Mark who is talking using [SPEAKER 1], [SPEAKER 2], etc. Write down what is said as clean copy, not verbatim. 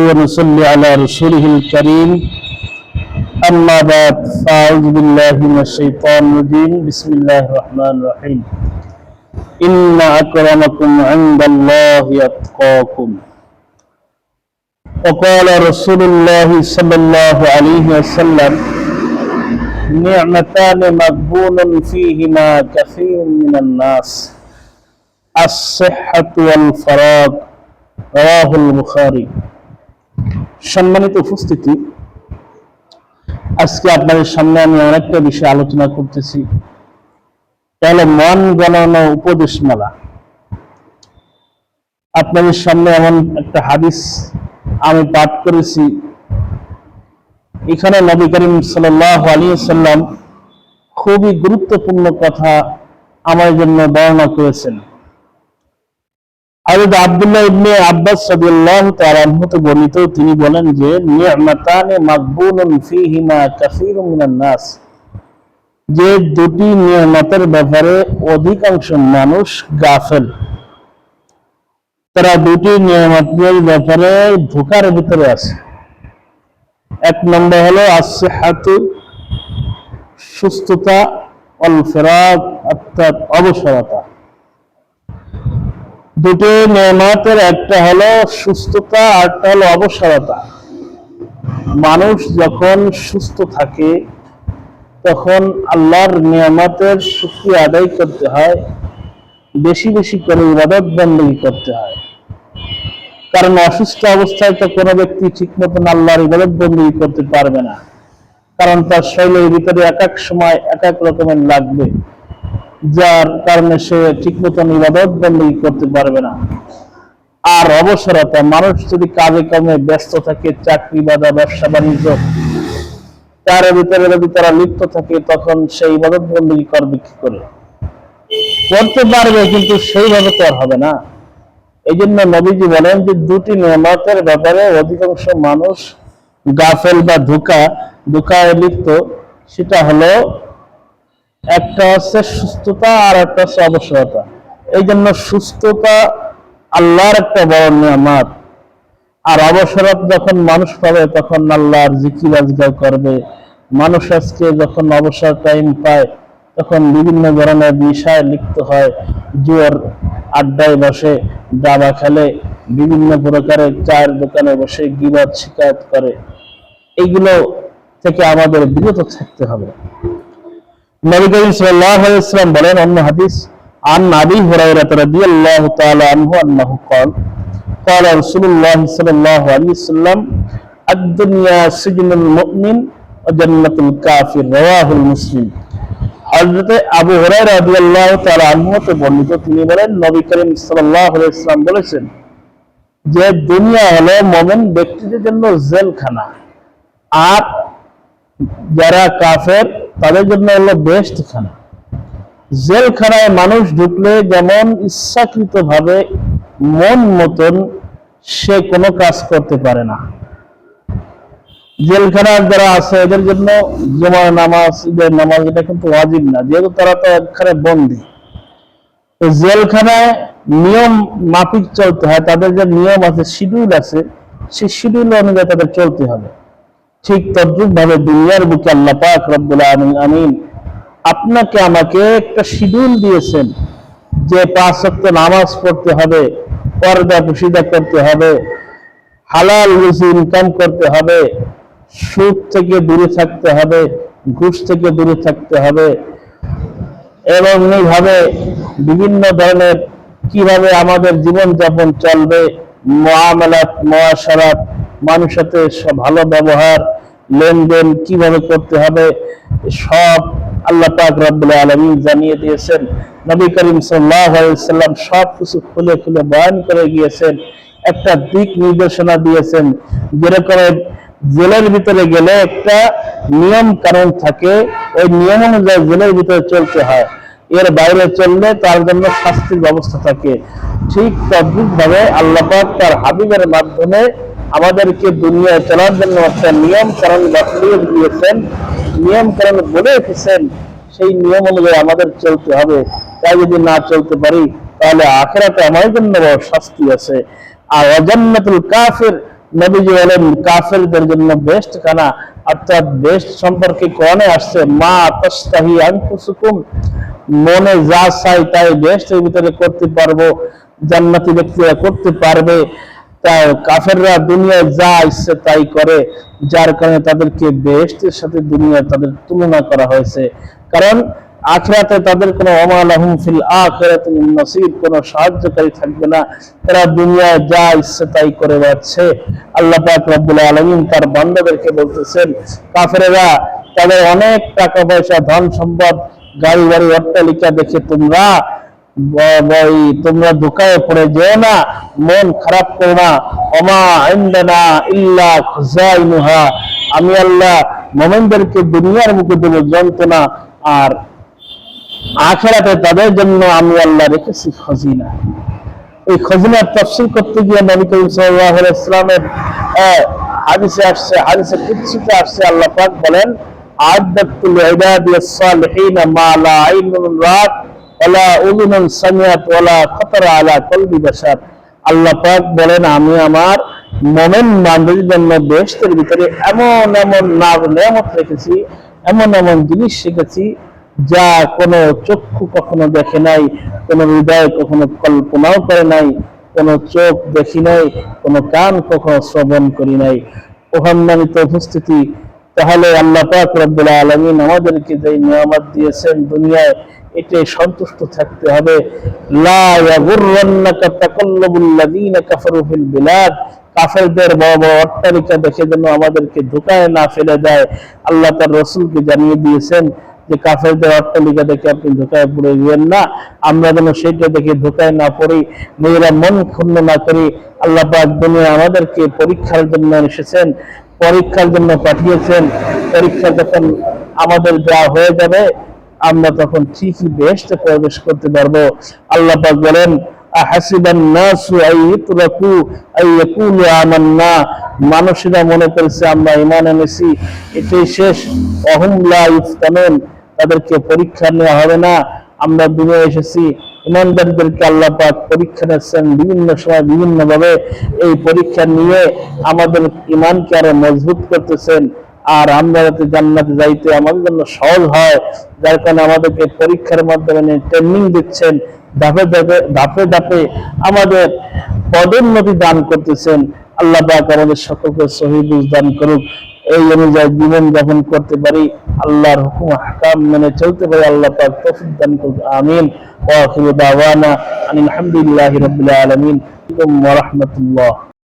[SPEAKER 1] ونصلي على رسوله الكريم أما بعد فأعوذ بالله من الشيطان الرجيم بسم الله الرحمن الرحيم إن أكرمكم عند الله أتقاكم وقال رسول الله صلى الله عليه وسلم نعمتان مغبون فيهما كثير من الناس الصحة والفراغ রাওয়াহুল বুখারী। সম্মানিত উপস্থিতি, আজকে আপনাদের সামনে আমি অনেকটা বিষয় আলোচনা করতেছি। তাহলে মন গণনা উপদেশমালা। আপনাদের সামনে এমন একটা হাদিস আমি পাঠ করেছি, এখানে নবী করিম সাল্লাল্লাহু আলাইহি ওয়াসাল্লাম খুবই গুরুত্বপূর্ণ কথা আমার জন্য বর্ণনা করেছেন। হযরত আব্দুল্লাহ ইবনে আব্বাস রাদিয়াল্লাহু তাআলা আনহু থেকে বর্ণিত, তিনি বলেন যে নি'মাতানে মাগবুনুন ফীহিমা কাসীরুম মিনান নাস, যে দুটি নিয়ামতের ব্যাপারে অধিকাংশ মানুষ গাফেল, তারা দুটি নিয়ামতের ব্যাপারে ধোঁকার ভিতরে আছে। এক নম্বর হলো as-সিহহাতু, সুস্থতা, ওয়াল ফিরাগ অর্থাৎ অবসরতা। দুটো নিয়ামতের একটা হলো সুস্থতা আর একটা হলো অবসরতা। মানুষ যখন সুস্থ থাকে তখন আল্লাহর নিয়ামতের শুকরিয়া আদায় করতে হয়, বেশি বেশি করে ইবাদত বন্দেগী করতে হয়। কারণ অসুস্থ অবস্থায় তো কোনো ব্যক্তি ঠিক মতন আল্লাহর ইবাদত বন্দেগী করতে পারবে না, কারণ তার শরীরের ভিতরে এক এক সময় এক এক রকমের লাগবে, যার কারণে সে ঠিক মতন ইবাদত বন্দেগী করতে পারবে না। আর অবসরতা, মানুষ যদি কাজে কামে ব্যস্ত থাকে, চাকরি বাদা ব্যবসা বাণিজ্য, তার ভিতরে যদি তারা লিপ্ত থাকে, তখন সেই ইবাদত বন্দেগী করবে কি করে? করতে পারবে, কিন্তু সেইভাবে তো আর হবে না। এই জন্য নবীজি বলেন যে দুটি নিয়ামতের ব্যাপারে অধিকাংশ মানুষ গাফেল বা ধোঁকায় লিপ্ত। সেটা হলো একটা হচ্ছে সুস্থতা আর একটা হচ্ছে অবসরতা। এই জন্য সুস্থতা আল্লাহর একটা বড় নিয়ামত, আর অবসরতা যখন মানুষ পাবে তখন আল্লাহর জিকির আজগার করবে। মানুষ আজকে যখন অবসর টাইম পায় তখন বিভিন্ন ধরনের বিষয় লিপ্ত হয়, জুয়ার আড্ডায় বসে, দাবা খেলে, বিভিন্ন প্রকারের চায়ের দোকানে বসে গীবত শিকায়ত করে। এইগুলো থেকে আমাদের বিরত থাকতে হবে। নবী করিম সাল্লাল্লাহু আলাইহি ওয়াসাল্লাম বলেন, অন্য হাদিস, আন আবি হুরায়রা রাদিয়াল্লাহু তাআলা আনহু আন্নাহু قال قال رسول الله صلى الله عليه وسلم الدنيا سجن المؤمن وجنة الكافر رواه مسلم। হযরত আবু হুরায়রা রাদিয়াল্লাহু তাআলা আনহু হতে বর্ণিত, তিনি বলেন নবী করিম সাল্লাল্লাহু আলাইহি ওয়াসাল্লাম বলেছেন যে দুনিয়া হলো মুমিন ব্যক্তিদের জন্য জেলখানা, আর যারা কাফের তাদের জন্য হলো বেহেশতখানা। জেলখানায় মানুষ ঢুকলে যেমন ইচ্ছাকৃত ভাবে মন মতন সে কোনো কাজ করতে পারে না। জেলখানার যারা আছে এদের জন্য জুমার নামাজ, ঈদের নামাজ এটা কিন্তু ওয়াজিব না, যেহেতু তারা তো একখানে বন্দী। তো জেলখানায় নিয়ম মাফিক চলতে হয়, তাদের যে নিয়ম আছে, শিডিউল আছে, সেই শিডিউল অনুযায়ী তাদের চলতে হবে। ঠিক তদ্রুপ ভাবে দুনিয়ার বুকে আল্লাহ পাক রব্বুল আমিন আপনাকে আমাকে একটা শিডিউল দিয়েছেন যে 5 ওয়াক্ত নামাজ পড়তে হবে, পর্দা পুশিদা করতে হবে, হালাল রুজি ইনকাম করতে হবে, সুদ থেকে দূরে থাকতে হবে, ঘুষ থেকে দূরে থাকতে হবে, এবং এইভাবে বিভিন্ন ধরনের কিভাবে আমাদের জীবন যাপন চলবে, মুআমালাত, মুআশারাত, মানুষের সাথে ভালো ব্যবহার, লেনদেন কিভাবে করতে হবে, সব আল্লাহ পাক রব্বুল আলামিন জানিয়ে দিয়েছেন। নবী করিম সাল্লাল্লাহু আলাইহি ওয়াসাল্লাম সব কিছু খুলে খুলে বয়ান করে গিয়েছেন, একটা দিক নির্দেশনা দিয়েছেন। যেরকম জেলের ভিতরে গেলে একটা নিয়ম কানুন থাকে, ওই নিয়ম অনুযায়ী জেলের ভিতরে চলতে হয়, এর বাইরে চললে তার জন্য শাস্তির ব্যবস্থা থাকে। ঠিক তদ্রুপ ভাবে আল্লাহ পাক তার হাবিবের মাধ্যমে আমাদেরকে দুনিয়ায় চলার জন্য একটা নিয়ম কানুন বাতলিয়ে দিয়েছেন, নিয়ম কানুন বলে রেখেছেন। সেই নিয়ম অনুযায়ী আমাদের চলতে হবে। তাই যদি না চলতে পারি তাহলে আখিরাতে আমাদের জন্য বড় শাস্তি আছে। আর জান্নাতুল কাফির, নবীজি বলেন কাফেরদের জন্য বেস্ট খানা, অর্থাৎ বেস্ট সম্পর্কে কোরআনে আসছে মা তাশতাহি আনফুসুকুম, মনে যা চাই তাই বেস্টের ভিতরে করতে পারবো, জান্নাতি ব্যক্তিরা করতে পারবে। তাই কাফেররা দুনিয়ায় যা ইচ্ছে তাই করে, যার কারণে তাদেরকে বেহেশতের সাথে দুনিয়ায় তাদের তুলনা করা হয়েছে। কারণ আখিরাতে তাদের কোনো ওমা লাহুম ফিল আখিরাতি মিন নসিব, কোনো সাহায্যকারী থাকবে না, তারা দুনিয়ায় যা ইচ্ছে তাই করে যাচ্ছে। আল্লাহ পাক রব্বুল আলামিন তার বান্দাদেরকে বলতেছেন, কাফেররা তাদের অনেক টাকা পয়সা, ধন সম্পদ, গাড়ি বাড়ি, অট্টালিকা দেখে তোমরা ধোঁকায় পড়ে যেও না, মন খারাপ করো না। ওমা ইনদানা ইল্লা খুজাইনুহা, আমি আল্লাহ মুমিনদেরকে দুনিয়ার মুখে দেব যন্ত্রণা, আর আখিরাতে তাদের জন্য আমি আল্লাহ রেখেছি খজিনা। এই খজিনার তাফসীর করতে গিয়ে নবী করিম সাল্লাল্লাহু আলাইহি ওয়াসাল্লামের হাদিসে আসছে, হাদিসে কুদসিতে আসছে, আল্লাহ পাক বলেন আ'আদাতু লি'ইবাদিস সালিহিন মা লা আইনুন রাত ওয়ালা উযুনুন সামিআত ওয়ালা খাতারা আলা কলবি বাশার। আল্লাহ পাক বলেন আমি আমার মুমিন বান্দাদের জন্য বেহেশতের ভিতরে এমন এমন নেয়ামত রেখেছি, এমন এমন জিনিস রেখেছি যা কোনো চক্ষু কখনো দেখে নাই, কোনো হৃদয় কখনো কল্পনাও করে নাই, কোনো চোখ দেখি নাই, কোনো কান কখনো শ্রবণ করি নাই। সম্মানিত উপস্থিতি, তাহলে আল্লাহ পাক রব্বুল আলামিন আমাদেরকে যে নিয়ামত দিয়েছেন দুনিয়ায়, এতে সন্তুষ্ট থাকতে হবে। লা ইয়াগুররান্নাকা তাকাল্লুবুল লাযীনা কাফারু ফিল বিলাদ, কাফেরদের বড় বড় অট্টালিকা দেখে যেন আমাদেরকে ধোঁকায় না ফেলে দেয়। আল্লাহ তার রাসূলকে জানিয়ে দিয়েছেন যে কাফেরদের অট্টালিকা দেখে আপনি ধোঁকায় পড়ে গেলেন না, আমরা যেন সেইটা দেখে ধোঁকায় না পড়ি, নিজেরা মন ক্ষুণ্ণ না করি। আল্লাহ পাক দুনিয়া আমাদেরকে পরীক্ষার জন্য এসেছেন, পরীক্ষার জন্য পাঠিয়েছেন। পরীক্ষা যখন আমাদের দেওয়া হয়ে যাবে, আমরা তখন ঠিকই বেহেশতে প্রবেশ করতে পারবো। আল্লাহ পাক বলেন আহাসিবান নাসু আইয়ুতরাকু আইয়াকুলু আমান্না, মানুষেরা মনে করেছে আমরা ঈমান এনেছি, এটাই শেষ। ওয়াহুম লা ইফতানুন, তাদেরকে পরীক্ষা নেওয়া হবে না। আমরা দুনিয়ায় এসেছি, ঈমানদারদেরকে আল্লাহ পাক পরীক্ষা নিচ্ছেন বিভিন্ন সময় বিভিন্ন ভাবে। এই পরীক্ষা নিয়ে আমাদের ঈমানকে আরো মজবুত করতেছেন, আর আমরা যাতে জান্নাতে যাইতে আমাদের জন্য সহজ হয়, যার কারণে আমাদেরকে পরীক্ষার মাধ্যমে ট্রেনিং দিচ্ছেন, ধাপে ধাপে ধাপে ধাপে আমাদের পদোন্নতি দান করতেছেন। আল্লাহ পাক আমাদের সকলকে সহিহ বুঝ দান করুক, এই অনুযায়ী জীবন যাপন করতে পারি, আল্লাহর হুকুম আহকাম মেনে চলতে পারি। আল্লাহ পাক তৌফিক দান করুক, আমিন। ওয়া আখিরু দাওয়ানা আনিল হামদুলিল্লাহি রাব্বিল আলামিন ওয়া রাহমাতুল্লাহ।